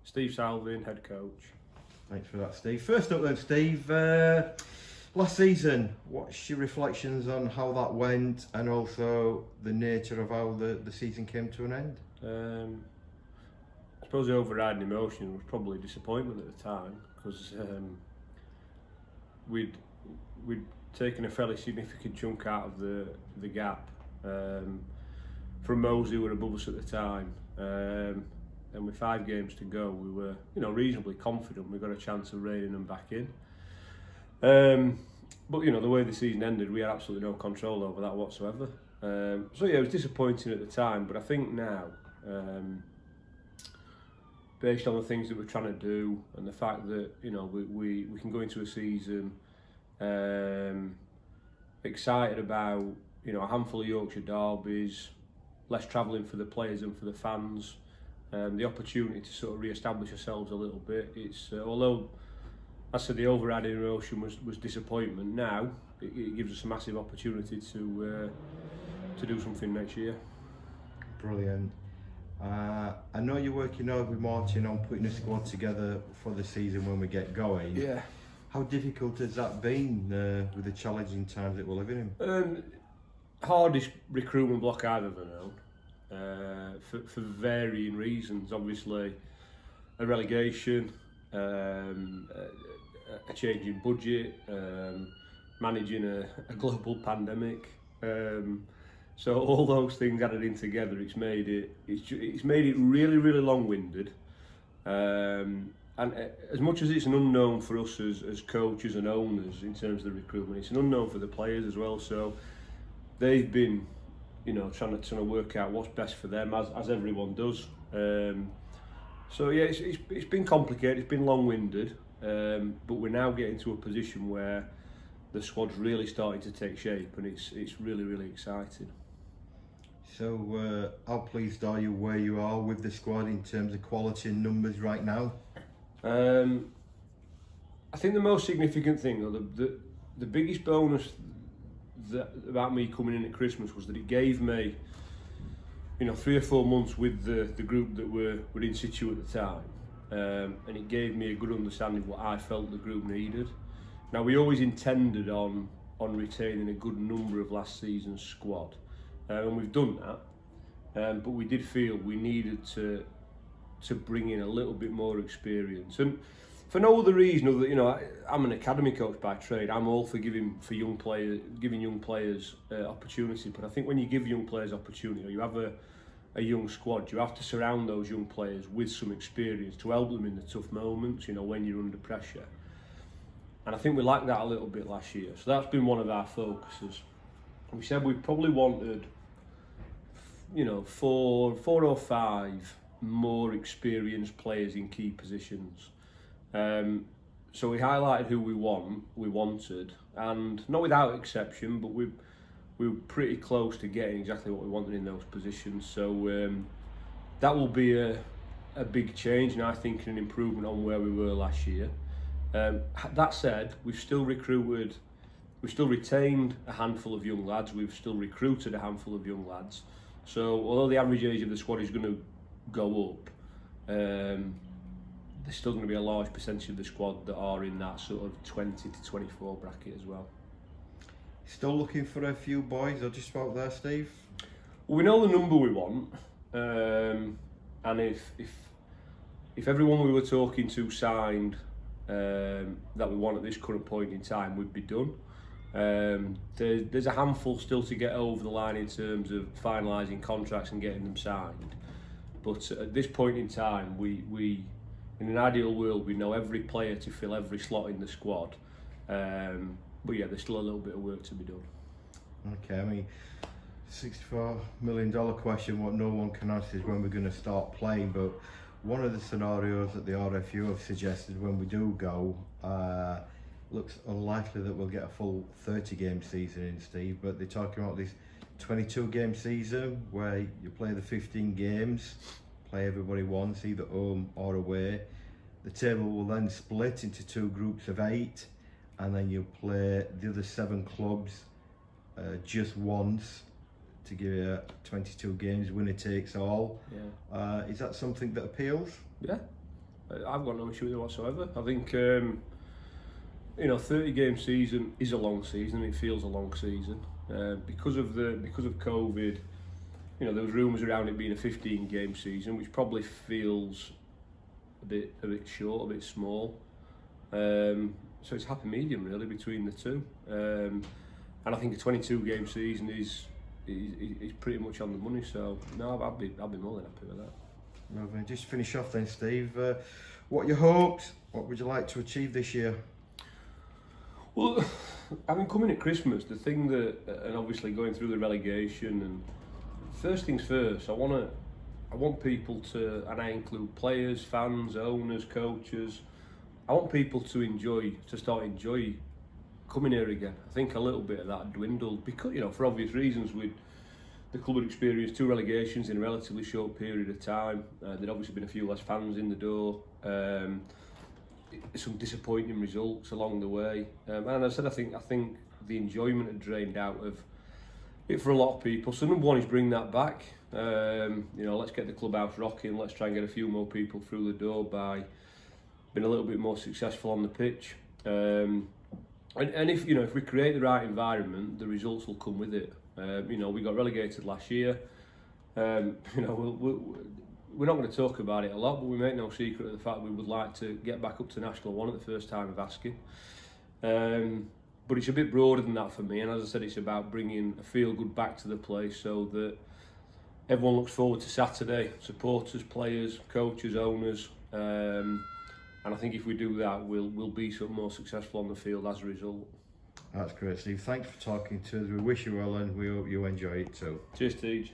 Steve Salvin, head coach. Thanks for that, Steve. First up then, Steve, last season, what's your reflections on how that went and also the nature of how the season came to an end? I suppose the overriding emotion was probably disappointment at the time, because we'd taken a fairly significant chunk out of the gap from those who were above us at the time. And with 5 games to go, we were, reasonably confident we got a chance of reining them back in. But the way the season ended, we had absolutely no control over that whatsoever. So yeah, it was disappointing at the time, but I think now, based on the things that we're trying to do and the fact that we can go into a season excited about a handful of Yorkshire derbies, less travelling for the players and for the fans. The opportunity to sort of re-establish ourselves a little bit. It's although I said the overriding emotion was disappointment. Now it gives us a massive opportunity to do something next year. Brilliant. I know you're working hard with Martin on putting a squad together for the season when we get going. Yeah. How difficult has that been with the challenging times that we're living in? Hardest recruitment block I've ever known. For varying reasons, obviously a relegation, a change in budget, managing a global pandemic. So all those things added in together, it's made it really, really long-winded. And as much as it's an unknown for us as coaches and owners in terms of the recruitment, it's an unknown for the players as well. So they've been trying to work out what's best for them, as everyone does. So yeah, it's been complicated, it's been long-winded, but we're now getting to a position where the squad's really starting to take shape, and it's really, really exciting. So how pleased are you where you are with the squad in terms of quality and numbers right now? I think the most significant thing, or the biggest bonus about me coming in at Christmas, was that it gave me 3 or 4 months with the group that were in situ at the time, and it gave me a good understanding of what I felt the group needed. Now, we always intended on retaining a good number of last season's squad, and we've done that, but we did feel we needed to bring in a little bit more experience, and for no other reason other than, I'm an academy coach by trade. I'm all for giving young players opportunity. But I think when you give young players opportunity, or you have a young squad, you have to surround those young players with some experience to help them in the tough moments, when you're under pressure. And I think we lacked that a little bit last year. So that's been one of our focuses. We said we probably wanted, 4 or 5 more experienced players in key positions. So we highlighted who we wanted, and not without exception, but we were pretty close to getting exactly what we wanted in those positions. So that will be a big change, and I think an improvement on where we were last year. That said, we've still retained a handful of young lads. We've still recruited a handful of young lads. So although the average age of the squad is going to go up, there's still going to be a large percentage of the squad that are in that sort of 20 to 24 bracket as well. Still looking for a few boys, or just about there, Steve? Well, we know the number we want, and if everyone we were talking to signed that we want at this current point in time, we'd be done. There's a handful still to get over the line in terms of finalising contracts and getting them signed. But at this point in time, we in an ideal world, we know every player to fill every slot in the squad. But yeah, there's still a little bit of work to be done. Okay, I mean, $64 million question, what no one can answer is when we're going to start playing. But one of the scenarios that the RFU have suggested when we do go, looks unlikely that we'll get a full 30-game season in, Steve, but they're talking about this 22-game season where you play the 15 games, play everybody once, either home or away. The table will then split into 2 groups of 8, and then you play the other 7 clubs just once to give you 22 games, winner takes all. Yeah. Is that something that appeals? Yeah, I've got no issue with it whatsoever. I think, you know, 30-game season is a long season. It feels a long season because of COVID. You know, there was rumours around it being a 15-game season, which probably feels a bit short, a bit small. So it's happy medium really between the two. And I think a 22-game season is pretty much on the money. So no, I'd be more than happy with that. Lovely. Just to finish off then, Steve, what are your hopes? What would you like to achieve this year? Well, having come in at Christmas, the thing that, and obviously going through the relegation, and first things first, I want people to, and I include players, fans, owners, coaches, I want people to start enjoy coming here again. I think a little bit of that dwindled because, you know, for obvious reasons, with the club had experienced 2 relegations in a relatively short period of time. There'd obviously been a few less fans in the door. Some disappointing results along the way, and as I said, I think the enjoyment had drained out of it for a lot of people. So number one is bring that back. You know, let's get the clubhouse rocking. Let's try and get a few more people through the door by being a little bit more successful on the pitch. And if, you know, if we create the right environment, the results will come with it. You know, we got relegated last year. You know, we're not going to talk about it a lot, but we make no secret of the fact we would like to get back up to National 1 at the first time of asking. But it's a bit broader than that for me, and as I said, it's about bringing a feel-good back to the place so that everyone looks forward to Saturday, supporters, players, coaches, owners, and I think if we do that, we'll be some more successful on the field as a result. That's great, Steve. Thanks for talking to us. We wish you well and we hope you enjoy it too. Cheers, Teej.